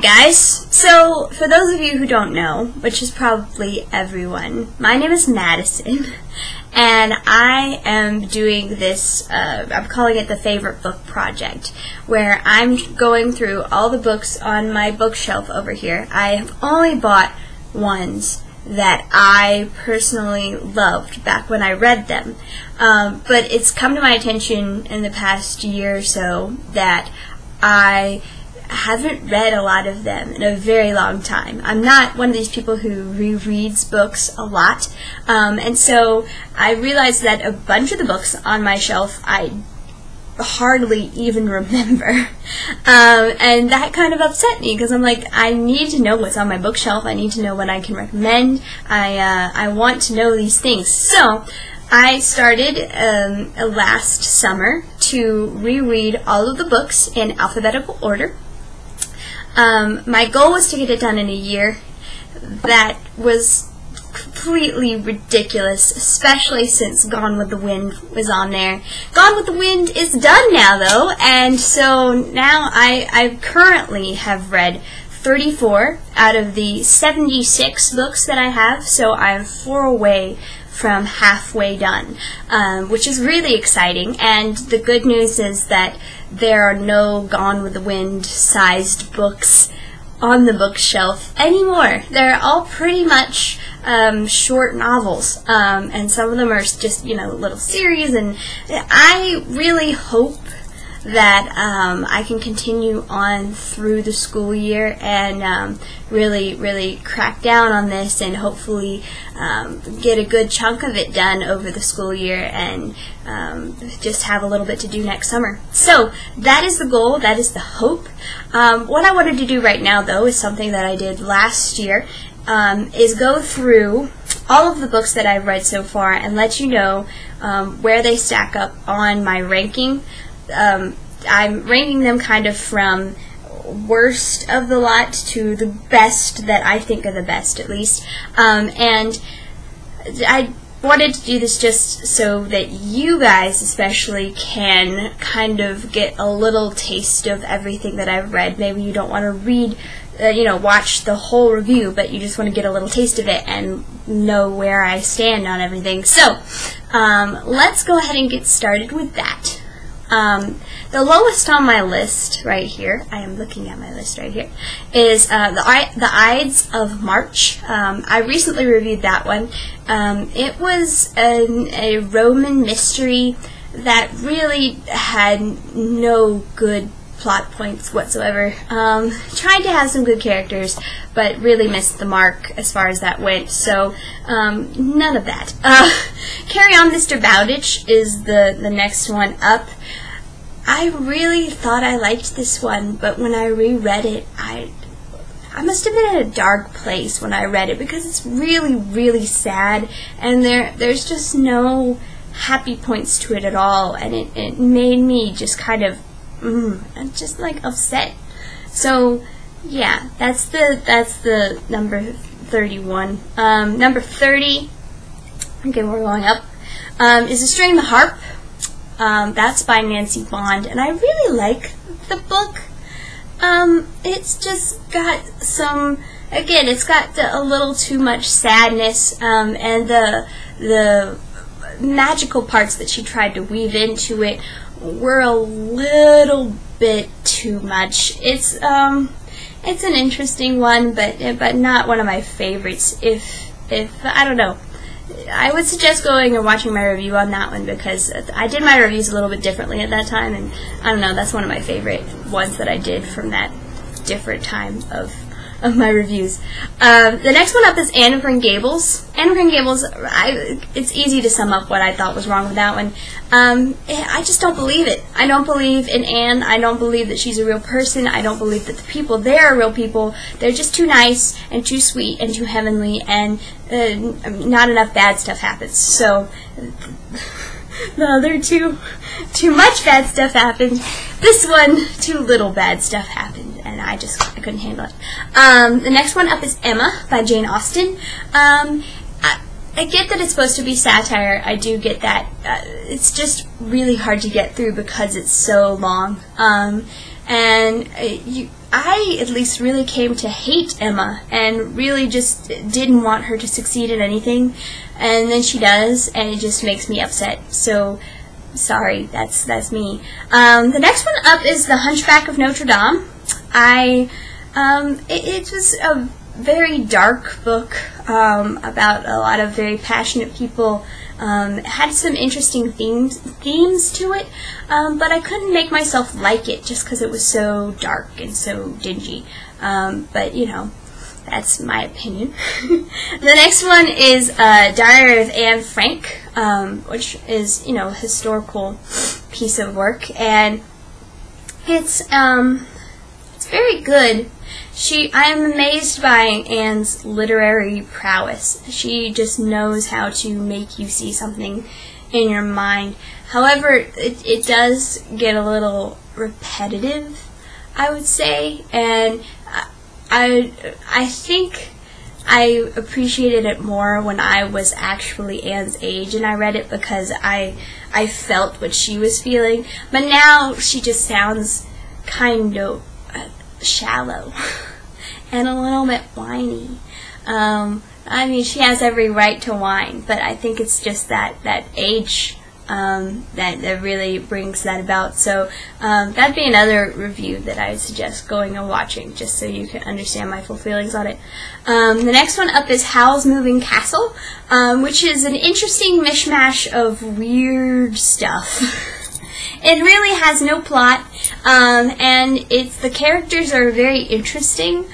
guys! So, for those of you who don't know, which is probably everyone, my name is Madison, and I am doing this, I'm calling it the Favorite Book Project, where I'm going through all the books on my bookshelf over here. I have only bought ones that I personally loved back when I read them, but it's come to my attention in the past year or so that I haven't read a lot of them in a very long time. I'm not one of these people who rereads books a lot, and so I realized that a bunch of the books on my shelf I hardly even remember, and that kind of upset me because I'm like, I need to know what's on my bookshelf. I need to know what I can recommend. I want to know these things. So I started last summer to reread all of the books in alphabetical order. My goal was to get it done in a year. That was completely ridiculous, especially since Gone with the Wind was on there. Gone with the Wind is done now, though, and so now I currently have read 34 out of the 76 books that I have, so I'm 4 away from halfway done, which is really exciting. And the good news is that there are no Gone with the Wind sized books on the bookshelf anymore. They're all pretty much short novels, and some of them are just, you know, little series, and I really hope that I can continue on through the school year and really crack down on this and hopefully get a good chunk of it done over the school year and just have a little bit to do next summer. So that is the goal, that is the hope. What I wanted to do right now, though, is something that I did last year, is go through all of the books that I've read so far and let you know where they stack up on my ranking. I'm ranking them kind of from worst of the lot to the best that I think are the best, at least. And I wanted to do this just so that you guys especially can kind of get a little taste of everything that I've read. Maybe you don't want to read, watch the whole review, but you just want to get a little taste of it and know where I stand on everything. So, let's go ahead and get started with that. The lowest on my list right here, I am looking at my list right here, is the Ides of March. I recently reviewed that one. It was a Roman mystery that really had no good plot points whatsoever. Tried to have some good characters, but really missed the mark as far as that went, so none of that. Carry On, Mr. Bowditch is the next one up. I really thought I liked this one, but when I reread it, I must have been in a dark place when I read it because it's really sad, and there's just no happy points to it at all, and it made me just kind of just like upset. So yeah, that's the number 31. Number 30. Okay, we're going up. Is A String the Harp. That's by Nancy Bond, and I really like the book. It's just got some, again, it's got a little too much sadness, and the magical parts that she tried to weave into it were a little bit too much. It's an interesting one, but not one of my favorites. If I don't know, I would suggest going and watching my review on that one because I did my reviews a little bit differently at that time, and I don't know, that's one of my favorite ones that I did from that different time of my reviews. The next one up is Anne of Green Gables. Anne of Green Gables, it's easy to sum up what I thought was wrong with that one. I just don't believe it. I don't believe in Anne. I don't believe that she's a real person. I don't believe that the people there are real people. They're just too nice and too sweet and too heavenly, and not enough bad stuff happens. So the other two, too much bad stuff happened. This one, too little bad stuff happened, and I couldn't handle it. The next one up is Emma by Jane Austen. I get that it's supposed to be satire. I do get that. It's just really hard to get through because it's so long. and I at least really came to hate Emma and really just didn't want her to succeed at anything, and then she does, and it just makes me upset. So sorry, that's me. The next one up is The Hunchback of Notre Dame. It was a very dark book about a lot of very passionate people. It had some interesting themes to it, but I couldn't make myself like it just because it was so dark and so dingy. But, you know, that's my opinion. The next one is Diary of Anne Frank, which is, you know, a historical piece of work, and it's very good. I am amazed by Anne's literary prowess. She just knows how to make you see something in your mind. However, it does get a little repetitive, I would say, and I think I appreciated it more when I was actually Anne's age, and I read it because I felt what she was feeling. But now she just sounds kind of shallow and a little bit whiny. I mean, she has every right to whine, but I think it's just that age that really brings that about. So that'd be another review that I would suggest going and watching, just so you can understand my full feelings on it. The next one up is Howl's Moving Castle, which is an interesting mishmash of weird stuff. It really has no plot, and the characters are very interesting,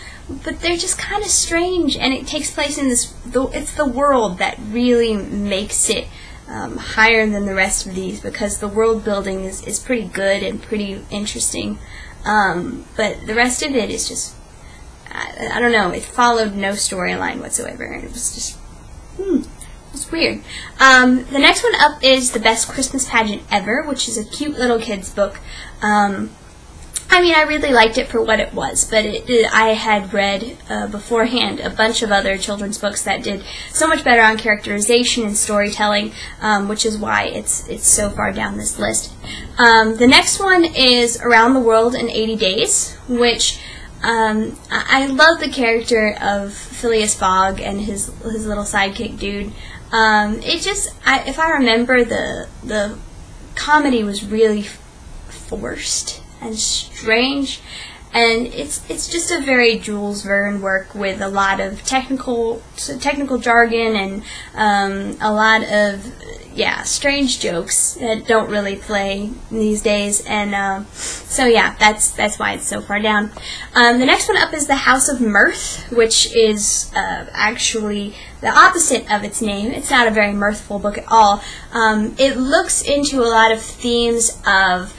but they're just kind of strange, and it takes place in it's the world that really makes it higher than the rest of these, because the world building is pretty good and pretty interesting, but the rest of it is just, I don't know, it followed no storyline whatsoever, and it was just, it's weird. The next one up is The Best Christmas Pageant Ever, which is a cute little kid's book. I mean, I really liked it for what it was, but I had read beforehand a bunch of other children's books that did so much better on characterization and storytelling, which is why it's so far down this list. The next one is Around the World in 80 Days, which I love the character of Phileas Fogg and his little sidekick dude. If I remember, the comedy was really forced and strange, and it's just a very Jules Verne work with a lot of technical jargon and a lot of strange jokes that don't really play these days, and so yeah, that's why it's so far down. The next one up is The House of Mirth, which is actually the opposite of its name. It's not a very mirthful book at all. It looks into a lot of themes of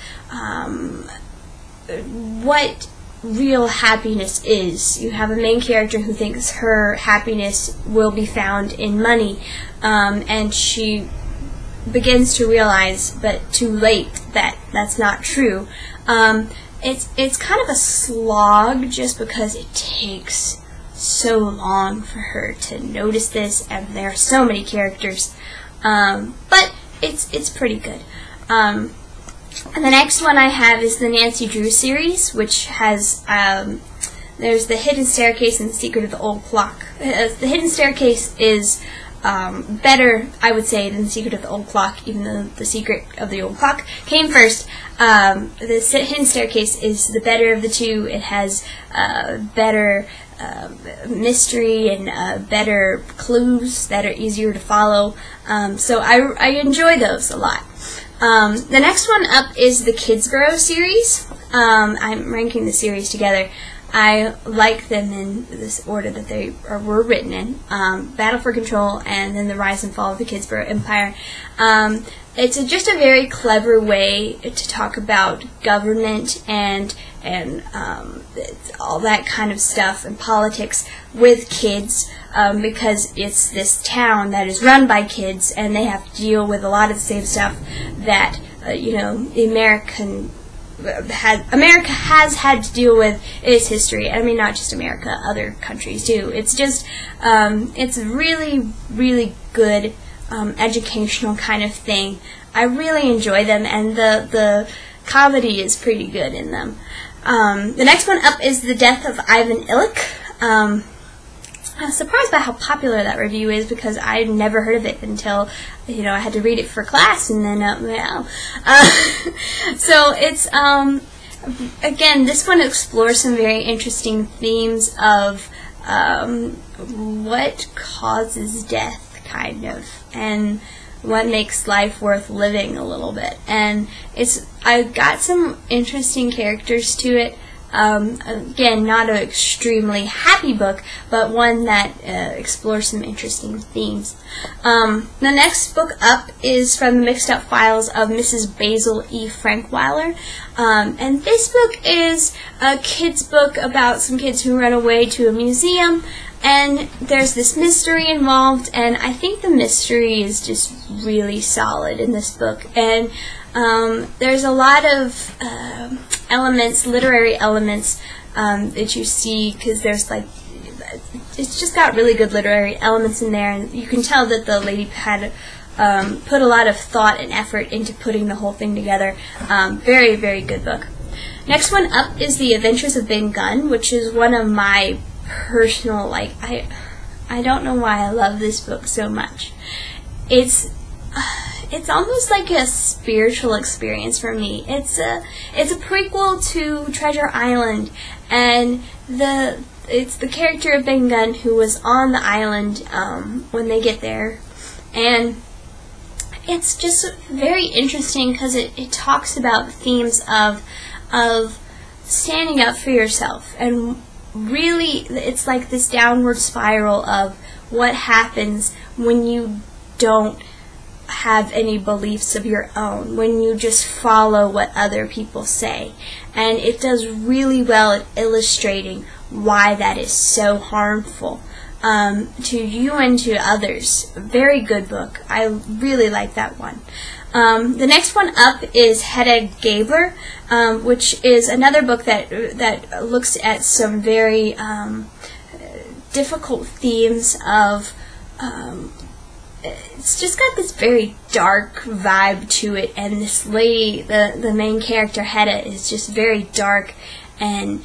what real happiness is. You have a main character who thinks her happiness will be found in money, and she begins to realize, but too late, that that's not true. It's kind of a slog just because it takes so long for her to notice this, and there are so many characters, but it's pretty good. And the next one I have is the Nancy Drew series, which has, there's The Hidden Staircase and The Secret of the Old Clock. The Hidden Staircase is better, I would say, than The Secret of the Old Clock, even though The Secret of the Old Clock came first. The Hidden Staircase is the better of the two. It has better mystery and better clues that are easier to follow. So I enjoy those a lot. The next one up is the Kidsborough series. I'm ranking the series together. I like them in this order that they were written in. Battle for Control, and then The Rise and Fall of the Kidsborough Empire. It's just a very clever way to talk about government and all that kind of stuff and politics with kids, because it's this town that is run by kids, and they have to deal with a lot of the same stuff that the America has had to deal with in its history. I mean, not just America, other countries too. It's just it's really, really good educational kind of thing. I really enjoy them, and the comedy is pretty good in them. The next one up is The Death of Ivan Illich. I was surprised by how popular that review is because I'd never heard of it until, I had to read it for class, and then, so it's, again, this one explores some very interesting themes of what causes death, kind of, and what makes life worth living a little bit. And I've got some interesting characters to it. Again, not an extremely happy book, but one that explores some interesting themes. The next book up is from the Mixed Up Files of Mrs. Basil E. Frankweiler. And this book is a kid's book about some kids who run away to a museum, and there's this mystery involved, and I think the mystery is just really solid in this book. And there's a lot of elements, literary elements, that you see, because there's it's just got really good literary elements in there, and you can tell that the lady had put a lot of thought and effort into putting the whole thing together. Very, very good book. Next one up is The Adventures of Ben Gunn, which is one of my personal, I don't know why I love this book so much. It's almost like a spiritual experience for me. It's a prequel to Treasure Island, and it's the character of Ben Gunn who was on the island when they get there, and it's just very interesting because it talks about themes of standing up for yourself, and really it's like this downward spiral of what happens when you don't have any beliefs of your own, when you just follow what other people say. And it does really well at illustrating why that is so harmful to you and to others. Very good book. I really like that one. The next one up is Hedda Gabler, which is another book that looks at some very difficult themes of it's just got this very dark vibe to it, and this lady, the main character Hedda, is just very dark and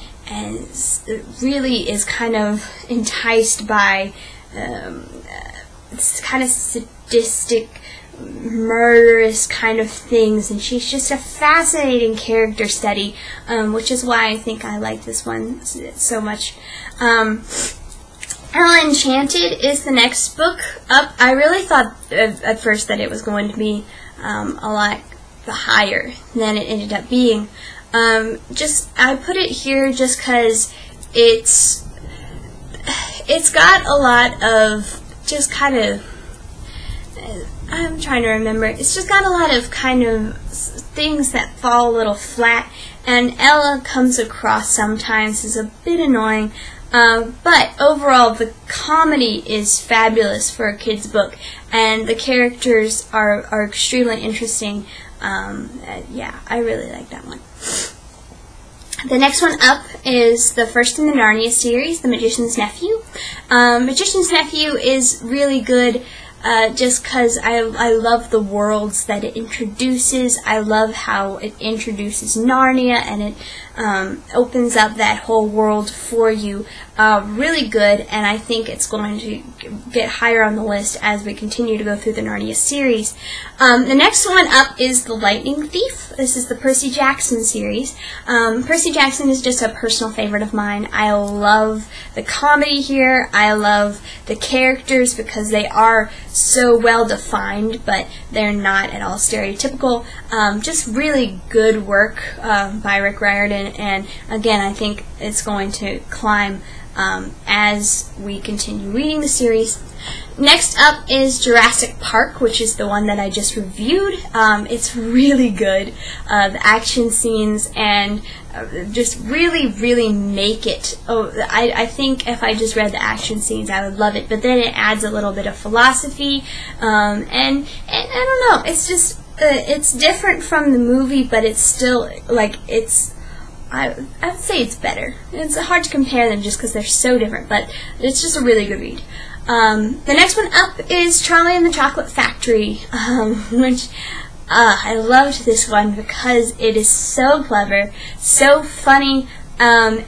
really is kind of enticed by this kind of sadistic, murderous kind of things, and she's just a fascinating character study, which is why I think I like this one so much. Enchanted is the next book up. I really thought at first that it was going to be a lot higher than it ended up being. I put it here just because it's got a lot of just kind of, I'm trying to remember, it's just got a lot of kind of things that fall a little flat, and Ella comes across sometimes as a bit annoying. But overall, the comedy is fabulous for a kid's book, and the characters are extremely interesting. Yeah, I really like that one. The next one up is the first in the Narnia series, The Magician's Nephew. Magician's Nephew is really good just because I love the worlds that it introduces. I love how it introduces Narnia, and it opens up that whole world for you. Really good, and I think it's going to get higher on the list as we continue to go through the Narnia series. The next one up is The Lightning Thief. This is the Percy Jackson series. Percy Jackson is just a personal favorite of mine. I love the comedy here. I love the characters because they are so well defined, but they're not at all stereotypical. Just really good work by Rick Riordan, and again, I think it's going to climb as we continue reading the series. Next up is Jurassic Park, which is the one that I just reviewed. It's really good. The action scenes and just really, really make it. I think if I just read the action scenes, I would love it. But then it adds a little bit of philosophy, and I don't know. It's just it's different from the movie, but it's still like it's. I would say it's better. It's hard to compare them just because they're so different, but it's just a really good read. The next one up is Charlie and the Chocolate Factory, which I loved this one because it is so clever, so funny, and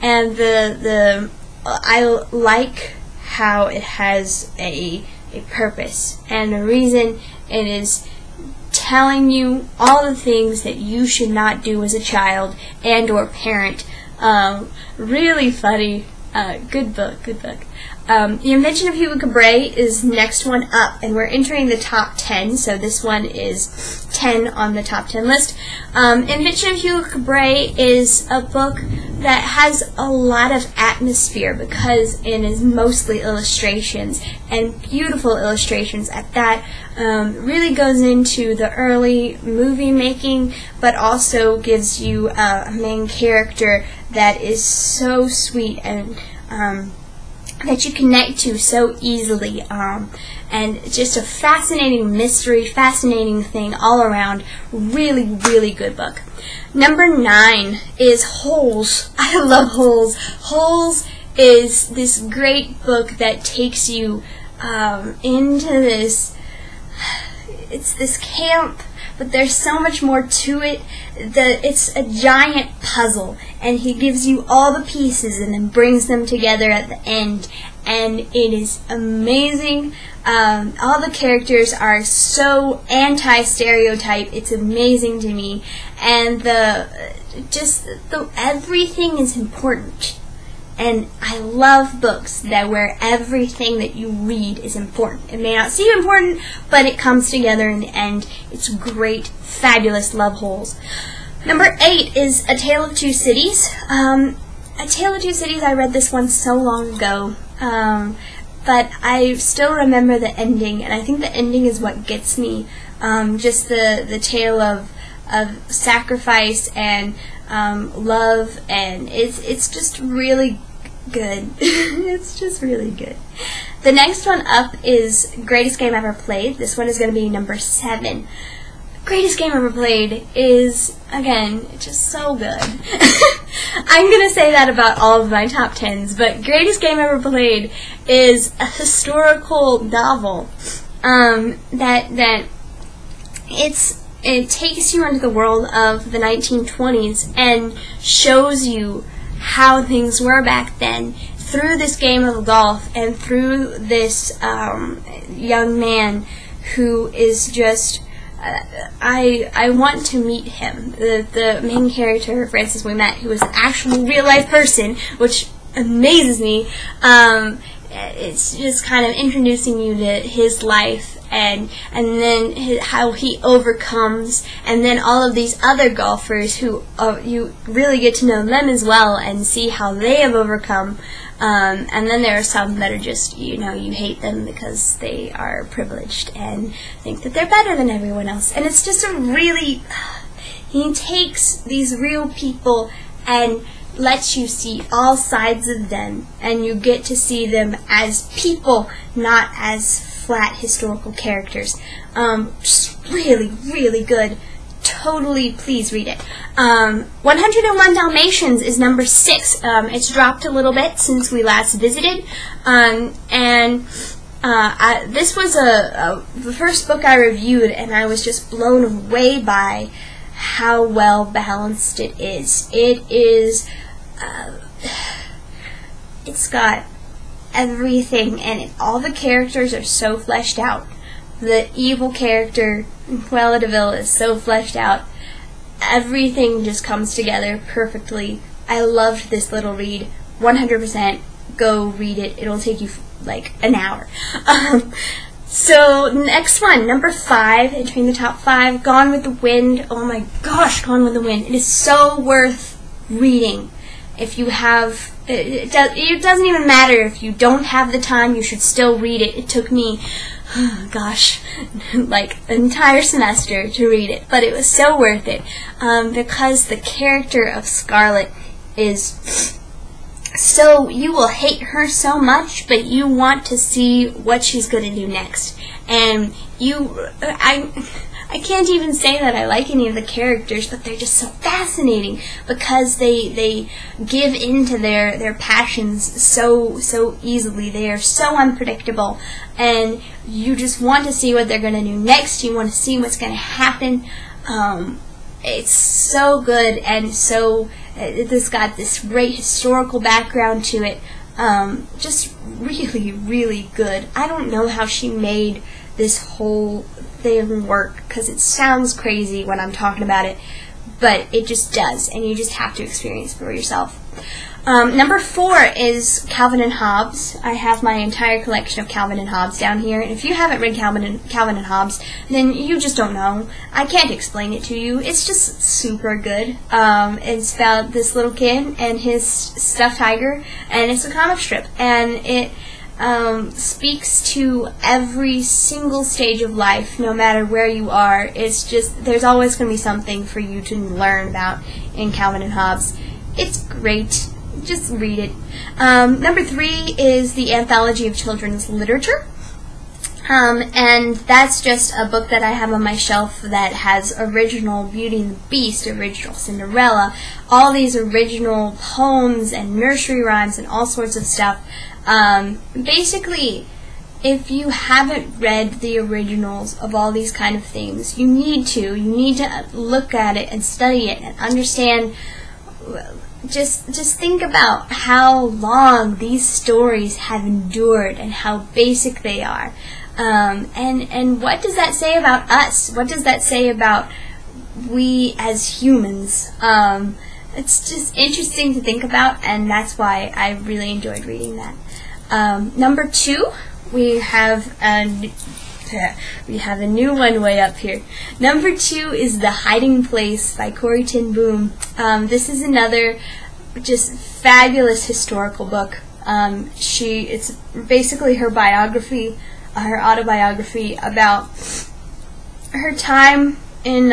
I like how it has a purpose and a reason. It is telling you all the things that you should not do as a child and or parent. Really funny. Good book, good book. The Invention of Hugo Cabret is next one up, and we're entering the top 10, so this one is 10 on the top 10 list. Invention of Hugo Cabret is a book that has a lot of atmosphere because it is mostly illustrations, and beautiful illustrations at that. Really goes into the early movie making, but also gives you a main character that is so sweet and that you connect to so easily, and just a fascinating mystery, fascinating thing all around. Really, really good book. Number 9 is Holes. I love Holes. Holes is this great book that takes you into this, it's this camp, but there's so much more to it. It's a giant puzzle, and he gives you all the pieces and then brings them together at the end, and it is amazing. All the characters are so anti-stereotype. It's amazing to me, and everything is important. And I love books where everything that you read is important. It may not seem important, but it comes together in the end. It's great, fabulous. Love Holes. Number 8 is A Tale of Two Cities. A Tale of Two Cities, I read this one so long ago, but I still remember the ending, and I think the ending is what gets me. Just the tale of sacrifice and love, and it's just really good. It's just really good. The next one up is Greatest Game Ever Played. This one is going to be number 7. Greatest Game Ever Played is, again, just so good. I'm going to say that about all of my top 10s, but Greatest Game Ever Played is a historical novel that it takes you into the world of the 1920s and shows you how things were back then through this game of golf and through this young man who is just, I want to meet him. The main character, Francis, we met, who is an actual real-life person, which amazes me. It's just kind of introducing you to his life, and then how he overcomes, and then all of these other golfers who you really get to know them as well and see how they have overcome. And then there are some that are just, you hate them because they are privileged and think that they're better than everyone else. And it's just he takes these real people and lets you see all sides of them, and you get to see them as people, not as flat historical characters. Just really, really good. Totally, please read it. 101 Dalmatians is number 6. It's dropped a little bit since we last visited, this was the first book I reviewed, and I was just blown away by how well balanced it is. It is, it's got everything in it. All the characters are so fleshed out. The evil character, Cruella de Vil, is so fleshed out. Everything just comes together perfectly. I loved this little read. 100% go read it. It'll take you like an hour. So next one, number 5, entering the top 5, Gone with the Wind. Oh my gosh, Gone with the Wind. It is so worth reading. If you have, it doesn't even matter if you don't have the time, you should still read it. It took me, gosh, like an entire semester to read it, but it was so worth it, because the character of Scarlet is so, you will hate her so much, but you want to see what she's going to do next. And I can't even say that I like any of the characters, but they're just so fascinating because they give into their passions so easily. They are so unpredictable, and you just want to see what they're going to do next. You want to see what's going to happen. It's so good, and so it's got this great historical background to it. Just really, really good. I don't know how she made this whole thing work, because it sounds crazy when I'm talking about it, but it just does, and you just have to experience it for yourself. Number 4 is Calvin and Hobbes. I have my entire collection of Calvin and Hobbes down here, and if you haven't read Calvin and Hobbes, then you just don't know. I can't explain it to you. It's just super good. It's about this little kid and his stuffed tiger, and it's a comic strip, and it speaks to every single stage of life, no matter where you are. It's just, there's always going to be something for you to learn about in Calvin and Hobbes. It's great. Just read it. Number 3 is the Anthology of Children's Literature. And that's just a book that I have on my shelf that has original Beauty and the Beast, original Cinderella, all these original poems and nursery rhymes and all sorts of stuff. Basically, if you haven't read the originals of all these kind of things, you need to look at it and study it and understand. Just think about how long these stories have endured and how basic they are. And what does that say about us? What does that say about we as humans? It's just interesting to think about, and that's why I really enjoyed reading that. Number 2, we have a new one way up here. Number 2 is The Hiding Place by Corrie ten Boom. This is another just fabulous historical book. It's basically her biography, her autobiography about her time in,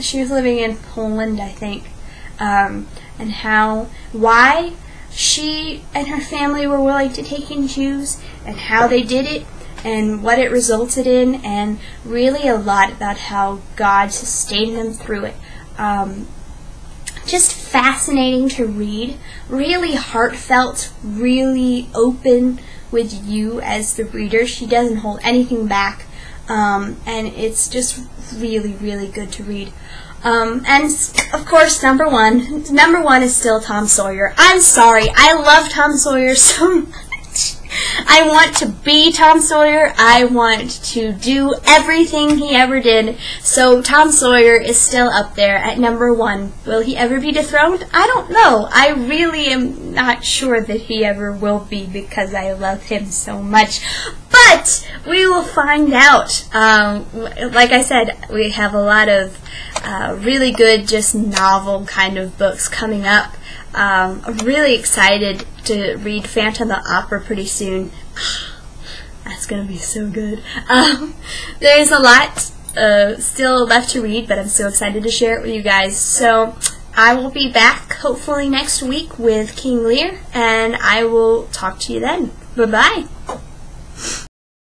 she was living in Poland, I think, and why she and her family were willing to take in Jews, and how they did it, and what it resulted in, and really a lot about how God sustained them through it. Just fascinating to read, really heartfelt, really open with you as the reader. She doesn't hold anything back, and it's just really, really good to read. And of course, number one is still Tom Sawyer. I'm sorry, I love Tom Sawyer so much. I want to be Tom Sawyer. I want to do everything he ever did. So Tom Sawyer is still up there at number 1. Will he ever be dethroned? I don't know. I really am not sure that he ever will be, because I love him so much. But we will find out. Like I said, we have a lot of really good, just novel kind of books coming up. I'm really excited to read Phantom the Opera pretty soon. That's going to be so good. There's a lot still left to read, but I'm so excited to share it with you guys. So I will be back hopefully next week with King Lear, and I will talk to you then. Bye-bye.